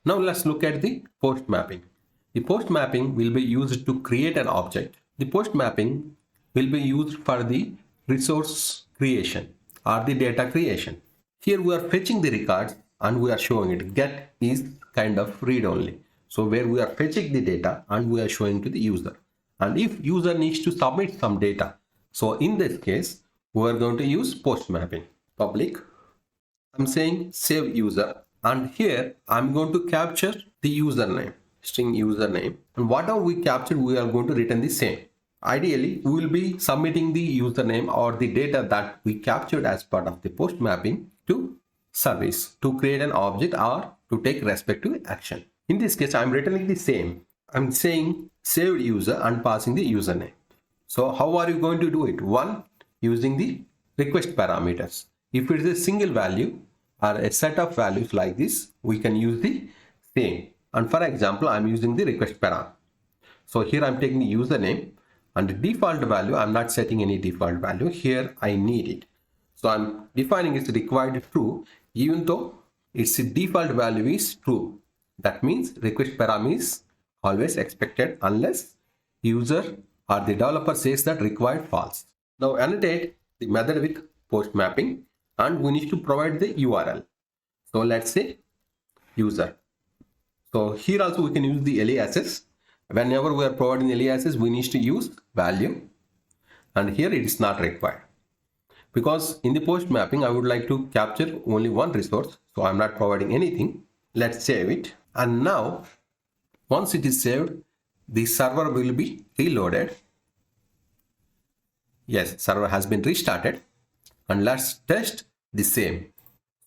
Now let's look at the post mapping. The post mapping will be used to create an object. The post mapping will be used for the resource creation or the data creation. Here we are fetching the records and we are showing it. Get is kind of read only. So where we are fetching the data and we are showing to the user. And if user needs to submit some data, so in this case, we are going to use post mapping. Public, I'm saying save user, and here I'm going to capture the username, string username, and whatever we captured, we are going to return the same. Ideally, we will be submitting the username or the data that we captured as part of the post mapping to service to create an object or to take respective action. In this case, I'm returning the same. I'm saying saved user and passing the username. So how are you going to do it? One, using the request parameters. If it is a single value or a set of values like this, we can use the same. And for example, I'm using the request param. So here I'm taking the username and the default value. I'm not setting any default value. Here I need it. So I'm defining its required true, even though its default value is true. That means request param is always expected unless user or the developer says that required false. Now annotate the method with post mapping and we need to provide the URL. So let's say user. So here also we can use the aliases. Whenever we are providing aliases, we need to use value, and here it is not required. Because in the post mapping, I would like to capture only one resource, so I'm not providing anything. Let's save it. And now, once it is saved, the server will be reloaded. Yes, server has been restarted. And let's test the same.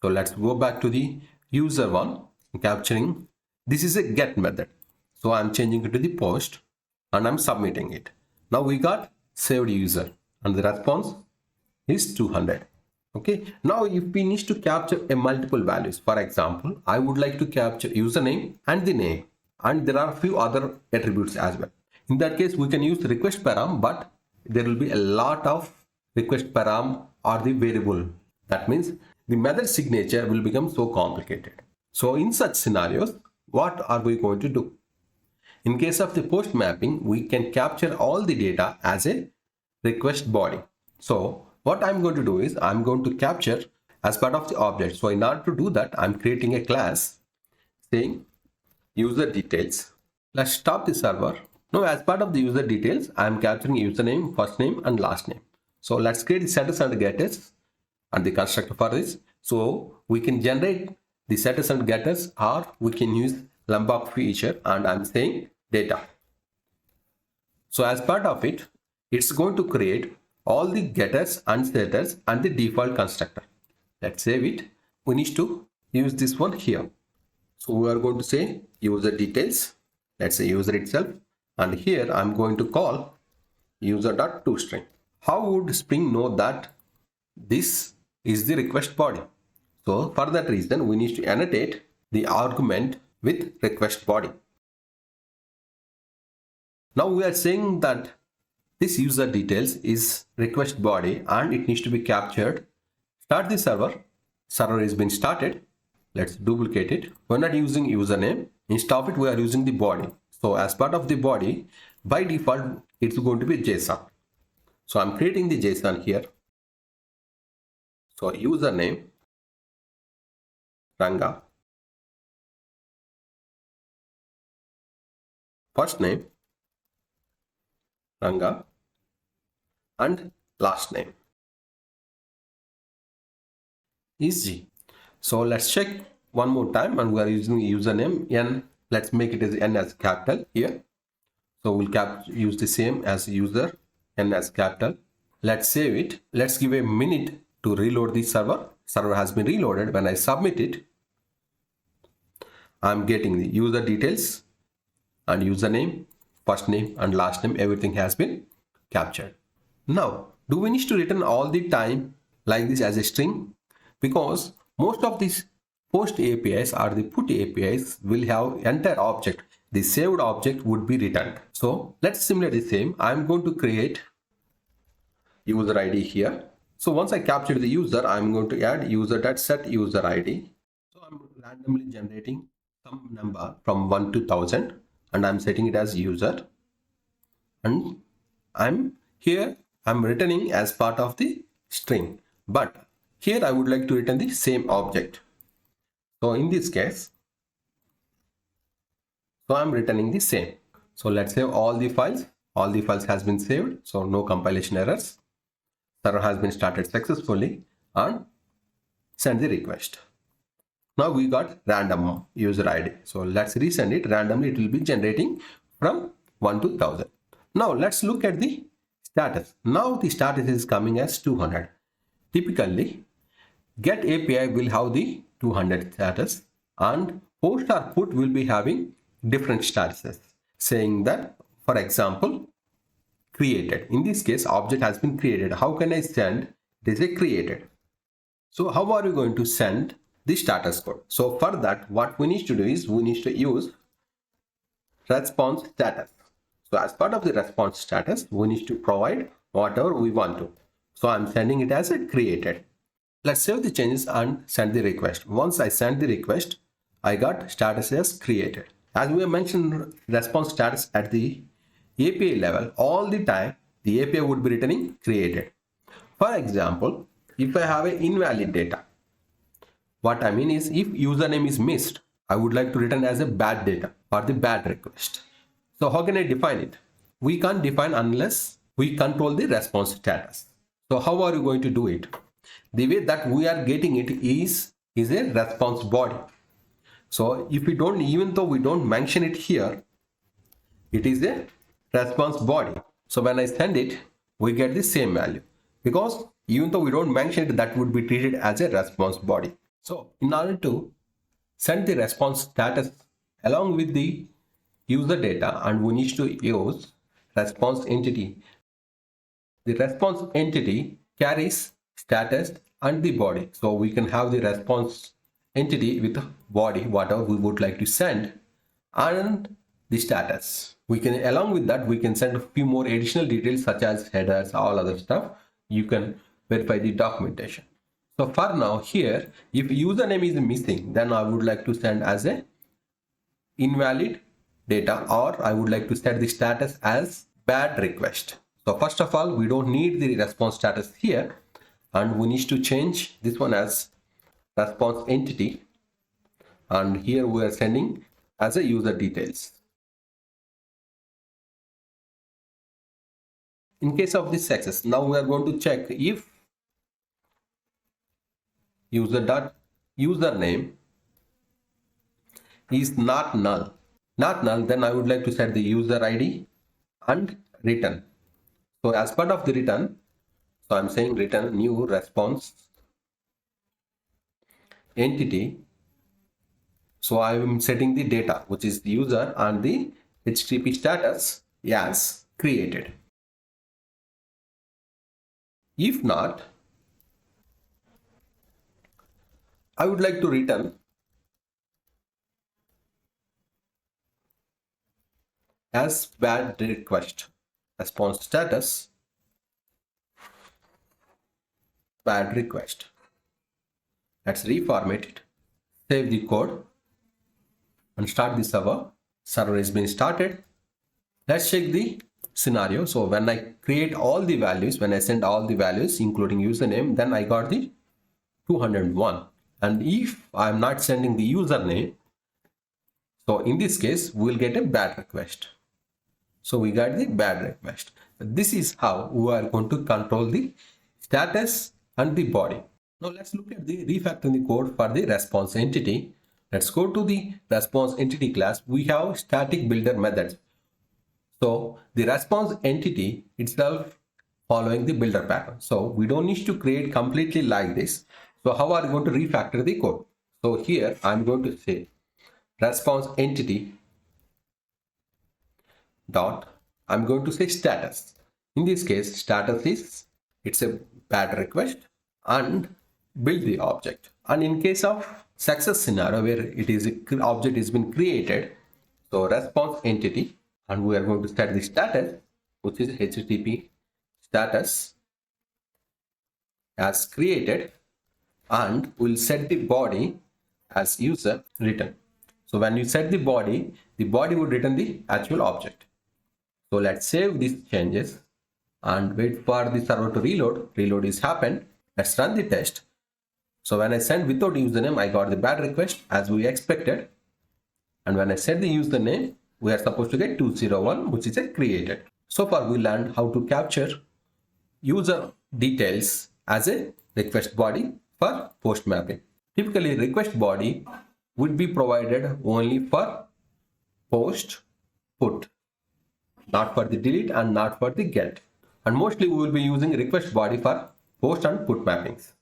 So let's go back to the user one, capturing. This is a get method. So I'm changing it to the post and I'm submitting it. Now we got saved user and the response is 200. Okay. Now if we need to capture a multiple values, for example, I would like to capture username and the name, and there are a few other attributes as well. In that case, we can use request param, but there will be a lot of request param or the variable. That means the method signature will become so complicated. So in such scenarios, what are we going to do? In case of the post mapping, we can capture all the data as a request body. So what I'm going to do is I'm going to capture as part of the object. So in order to do that, I'm creating a class saying user details. Let's stop the server. Now as part of the user details, I'm capturing username, first name and last name. So let's create the setters and getters and the constructor for this. So we can generate the setters and getters, or we can use Lombok feature, and I'm saying data. So as part of it, it's going to create all the getters and setters and the default constructor. Let's save it. We need to use this one here. So we are going to say user details. Let's say user itself. And here I'm going to call user.toString. How would Spring know that this is the request body? So for that reason, we need to annotate the argument with request body. Now we are saying that this user details is request body and it needs to be captured. Start the server. Server has been started. Let's duplicate it. We're not using username. Instead of it, we are using the body. So as part of the body, by default, it's going to be JSON. So I'm creating the JSON here. So username, Ranga, first name, Ranga, and last name is G. So let's check one more time, and we are using username N. Let's make it as N as capital here. So we'll use the same as user, N as capital. Let's save it. Let's give a minute to reload the server. Server has been reloaded. When I submit it, I'm getting the user details and username, first name and last name. Everything has been captured. Now, do we need to return all the time like this as a string? Because most of these post APIs or the put APIs will have entire object. The saved object would be returned. So let's simulate the same. I'm going to create user ID here. So once I capture the user, I'm going to add user.setUserID. So I'm randomly generating some number from 1 to 1000 and I'm setting it as user, and I'm returning as part of the string, but here I would like to return the same object. So in this case, so I'm returning the same. So let's save all the files. All the files has been saved, so no compilation errors. Server has been started successfully, and send the request. Now we got random user ID. So let's resend it randomly. It will be generating from 1 to 1000. Now let's look at the status. Now the status is coming as 200. Typically, get API will have the 200 status, and post or put will be having different statuses, saying that, for example, created. In this case, object has been created. How can I send? It is a created. So how are you going to send the status code? So for that, what we need to do is we need to use response status. So as part of the response status, we need to provide whatever we want to. So I'm sending it as a created. Let's save the changes and send the request. Once I send the request, I got status as created. As we have mentioned response status at the API level, all the time the API would be returning created. For example, if I have an invalid data, what I mean is if username is missed, I would like to return as a bad data or the bad request. So how can I define it? We can't define unless we control the response status. So how are you going to do it? The way that we are getting it is a response body. So if we don't, even though we don't mention it here, it is a response body. So when I send it, we get the same value, because even though we don't mention it, that would be treated as a response body. So in order to send the response status along with the user data, and we need to use response entity. The response entity carries status and the body. So we can have the response entity with body, whatever we would like to send, and the status. We can, along with that, we can send a few more additional details such as headers, all other stuff. You can verify the documentation. So for now here, if username is missing, then I would like to send as a invalid data, or I would like to set the status as bad request. So first of all, we don't need the response status here, and we need to change this one as response entity, and here we are sending as a user details. In case of this success, now we are going to check if username is not null. Not null, then I would like to set the user ID and return. So as part of the return, so I'm saying return new response entity. So I am setting the data, which is the user, and the HTTP status as created. If not, I would like to return as bad request. Response status bad request. Let's reformat it, save the code, and start the server. Server has been started. Let's check the scenario. So when I create all the values, when I send all the values including username, then I got the 201. And if I'm not sending the username, so in this case we'll get a bad request. So we got the bad request. This is how we are going to control the status and the body. Now let's look at the refactoring the code for the response entity. Let's go to the response entity class. We have static builder methods. So the response entity itself following the builder pattern. So we don't need to create completely like this. So how are we going to refactor the code? So here I'm going to say response entity dot, I'm going to say status. In this case, status is it's a bad request, and build the object. And in case of success scenario where it is a object has been created, so response entity, and we are going to set the status, which is HTTP status as created, and we'll set the body as user return. So when you set the body would return the actual object. So let's save these changes and wait for the server to reload. Reload is happened. Let's run the test. So when I sent without username, I got the bad request as we expected. And when I set the username, we are supposed to get 201, which is a created. So far we learned how to capture user details as a request body for post mapping. Typically, request body would be provided only for post, put, not for the delete and not for the get. And mostly we will be using request body for post and put mappings.